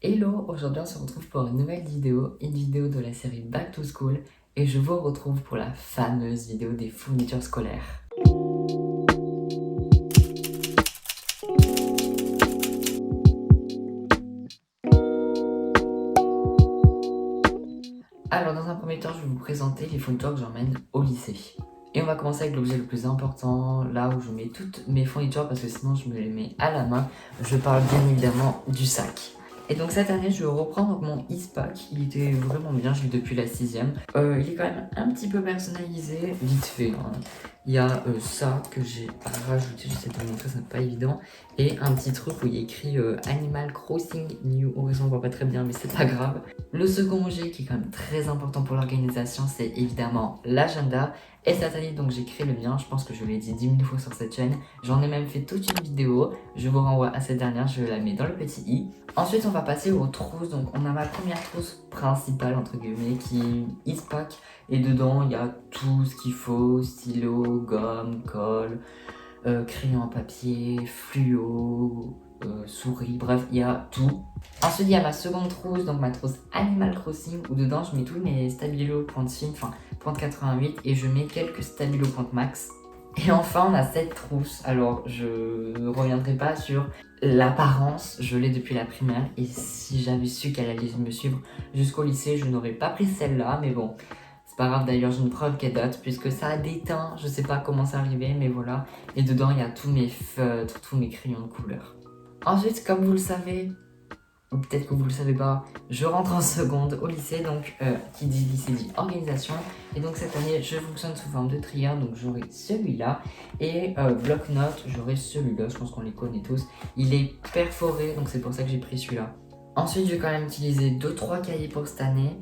Hello, aujourd'hui on se retrouve pour une nouvelle vidéo, une vidéo de la série Back to School et je vous retrouve pour la fameuse vidéo des fournitures scolaires. Alors dans un premier temps, je vais vous présenter les fournitures que j'emmène au lycée. Et on va commencer avec l'objet le plus important, là où je mets toutes mes fournitures parce que sinon je me les mets à la main. Je parle bien évidemment du sac. Et donc cette année, je reprends donc mon Eastpak. Il était vraiment bien, je l'ai depuis la 6ème. Il est quand même un petit peu personnalisé, vite fait, hein. Il y a ça que j'ai rajouté, j'essaie de vous montrer, c'est pas évident. Et un petit truc où il y a écrit Animal Crossing New Horizon, on voit pas très bien mais c'est pas grave. Le second objet qui est quand même très important pour l'organisation, c'est évidemment l'agenda. Et cette année, donc j'ai créé le mien, je pense que je l'ai dit 10 000 fois sur cette chaîne. J'en ai même fait toute une vidéo, je vous renvoie à cette dernière, je la mets dans le petit i. Ensuite, on va passer aux trousses. Donc on a ma première trousse principale, entre guillemets, qui est Eastpak. Et dedans, il y a tout ce qu'il faut, stylo, gomme, colle, crayon à papier, fluo, souris, bref, il y a tout. Ensuite, il y a ma seconde trousse, donc ma trousse Animal Crossing, où dedans, je mets tous mes stabilos pointe fine, enfin, pointe 88, et je mets quelques stabilos pointe max. Et enfin, on a cette trousse. Alors, je ne reviendrai pas sur l'apparence, je l'ai depuis la primaire, et si j'avais su qu'elle allait me suivre jusqu'au lycée, je n'aurais pas pris celle-là, mais bon. C'est pas grave, d'ailleurs j'ai une preuve qu'elle date puisque ça a déteint, je sais pas comment c'est arrivé mais voilà. Et dedans il y a tous mes feutres, tous mes crayons de couleur. Ensuite, comme vous le savez, ou peut-être que vous le savez pas, je rentre en seconde au lycée, donc qui dit lycée dit organisation. Et donc cette année je fonctionne sous forme de trieur, donc j'aurai celui-là. Et bloc-notes, j'aurai celui-là, je pense qu'on les connaît tous. Il est perforé, donc c'est pour ça que j'ai pris celui-là. Ensuite, je vais quand même utiliser 2-3 cahiers pour cette année.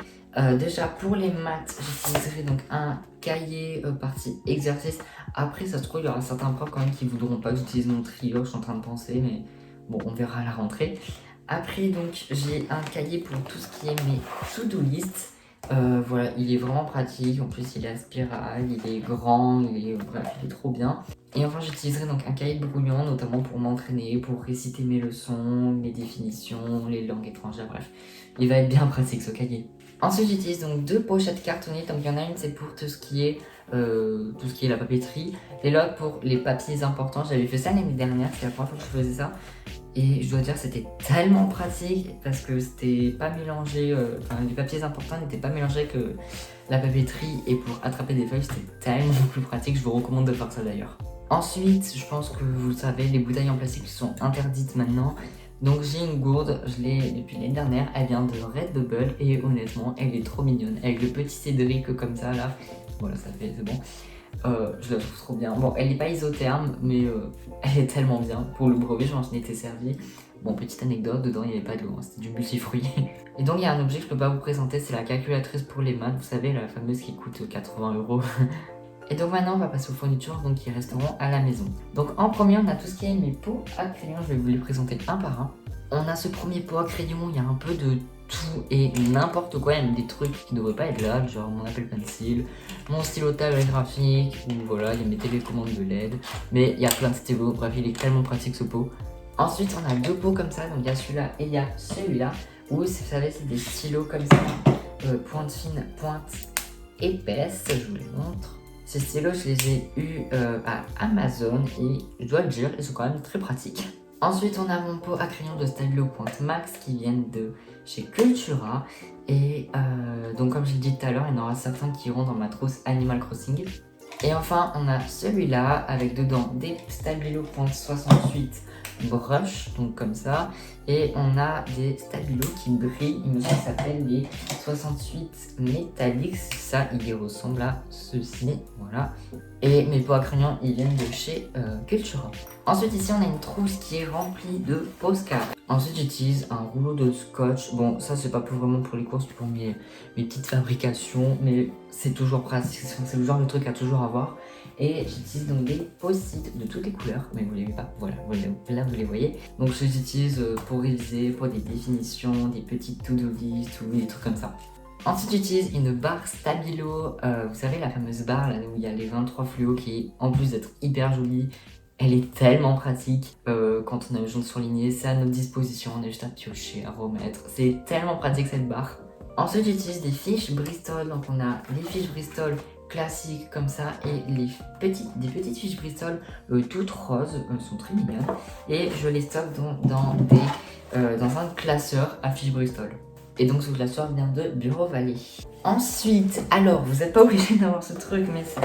Déjà, pour les maths, j'utiliserai donc un cahier partie exercice. Après, ça se trouve, il y aura certains profs quand même qui voudront pas que j'utilise mon trio, je suis en train de penser, mais bon, on verra à la rentrée. Après, donc, j'ai un cahier pour tout ce qui est mes to-do list. Voilà, il est vraiment pratique. En plus, il est à spirale, il est grand, bref, il est trop bien. Et enfin, j'utiliserai donc un cahier de brouillon, notamment pour m'entraîner, pour réciter mes leçons, mes définitions, les langues étrangères, bref. Il va être bien pratique ce cahier. Ensuite, j'utilise donc 2 pochettes cartonnées. Donc, il y en a une, c'est pour tout ce qui est la papeterie. Et l'autre pour les papiers importants. J'avais fait ça l'année dernière, c'est la première fois que je faisais ça. Et je dois dire c'était tellement pratique parce que c'était pas mélangé, les papiers importants n'étaient pas mélangés que la papeterie, et pour attraper des feuilles c'était tellement plus pratique, je vous recommande de faire ça d'ailleurs. Ensuite, je pense que vous le savez, les bouteilles en plastique sont interdites maintenant. Donc j'ai une gourde, je l'ai depuis l'année dernière, elle vient de Redbubble et honnêtement elle est trop mignonne. Avec le petit Cédric comme ça là, voilà ça fait, c'est bon. Je la trouve trop bien. Bon, elle n'est pas isotherme, mais elle est tellement bien. Pour le brevet, je m'en étais servi. Bon, petite anecdote, dedans il n'y avait pas de l'eau, hein, c'était du multifruit. Et donc il y a un objet que je peux pas vous présenter, c'est la calculatrice pour les maths, vous savez, la fameuse qui coûte 80 €. Et donc maintenant on va passer aux fournitures donc, qui resteront à la maison. Donc en premier on a tout ce qui est mes pots à crayon, je vais vous les présenter un par un. On a ce premier pot à crayon, il y a un peu de tout et n'importe quoi, il y a même des trucs qui ne devraient pas être là, genre mon Apple Pencil, mon stylo tablette graphique, ou voilà, il y a mes télécommandes de LED, mais il y a plein de stylos, bref il est tellement pratique ce pot. Ensuite on a 2 pots comme ça, donc il y a celui-là et il y a celui-là, où vous savez c'est des stylos comme ça, pointe fine, pointe épaisse, je vous les montre. Ces stylos, je les ai eus à Amazon et je dois le dire, ils sont quand même très pratiques. Ensuite, on a mon pot à crayon de Stabilo Pointe Max qui viennent de chez Cultura. Et donc, comme j'ai dit tout à l'heure, il y en aura certains qui iront dans ma trousse Animal Crossing. Et enfin, on a celui-là avec dedans des Stabilo Pointe 68 brush, donc comme ça. Et on a des stabilos qui brillent, il me semble que ça s'appelle les 68 Metallics. Ça, il y ressemble à ceci, voilà. Et mes pots à crayon, ils viennent de chez Cultura. Ensuite, ici, on a une trousse qui est remplie de postcards. Ensuite, j'utilise un rouleau de scotch. Bon, ça, c'est pas vraiment pour les courses, pour mes petites fabrications, mais c'est toujours pratique. C'est le genre de truc à toujours avoir. Et j'utilise donc des post-it de toutes les couleurs, mais vous les voyez pas, voilà, là vous les voyez. Donc je les utilise pour réviser, pour des définitions, des petites to-do list ou des trucs comme ça. Ensuite j'utilise une barre Stabilo, vous savez la fameuse barre là où il y a les 23 fluos qui, en plus d'être hyper jolie, Elle est tellement pratique quand on a une jaune surlignée, c'est à notre disposition, on a juste à piocher, à remettre. C'est tellement pratique cette barre. Ensuite, j'utilise des fiches Bristol. Donc, on a les fiches Bristol classiques comme ça et des petites fiches Bristol toutes roses, sont très mignonnes. Et je les stocke dans un classeur à fiches Bristol. Et donc, ce classeur vient de Bureau Vallée. Ensuite, alors, vous n'êtes pas obligé d'avoir ce truc, mais c'est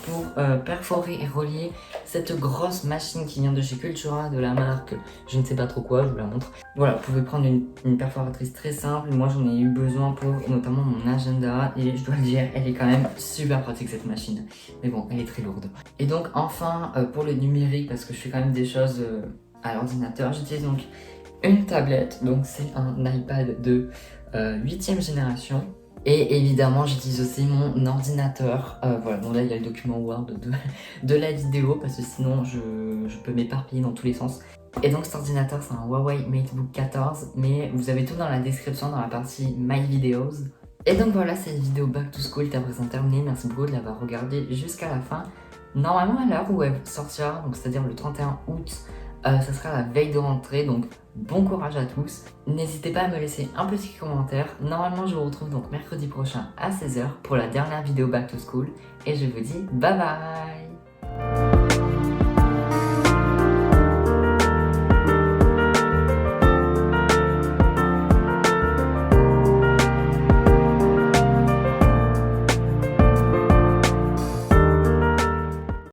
pour perforer et relier cette grosse machine qui vient de chez Cultura, de la marque je ne sais pas trop quoi, je vous la montre. Voilà, vous pouvez prendre une perforatrice très simple. Moi j'en ai eu besoin pour notamment mon agenda et je dois le dire, elle est quand même super pratique cette machine. Mais bon, elle est très lourde. Et donc enfin pour le numérique, parce que je fais quand même des choses à l'ordinateur, j'utilise donc une tablette, donc c'est un iPad de 8e génération. Et évidemment, j'utilise aussi mon ordinateur. Voilà, donc là, il y a le document Word de la vidéo parce que sinon, je peux m'éparpiller dans tous les sens. Et donc, cet ordinateur, c'est un Huawei MateBook 14, mais vous avez tout dans la description, dans la partie My Videos. Et donc voilà, cette vidéo Back to School est à présent terminée. Merci beaucoup de l'avoir regardée jusqu'à la fin. Normalement, à l'heure où elle sortira, donc c'est-à-dire le 31 août, ça sera la veille de rentrée, donc bon courage à tous. N'hésitez pas à me laisser un petit commentaire. Normalement, je vous retrouve donc mercredi prochain à 16 h pour la dernière vidéo Back to School. Et je vous dis bye bye!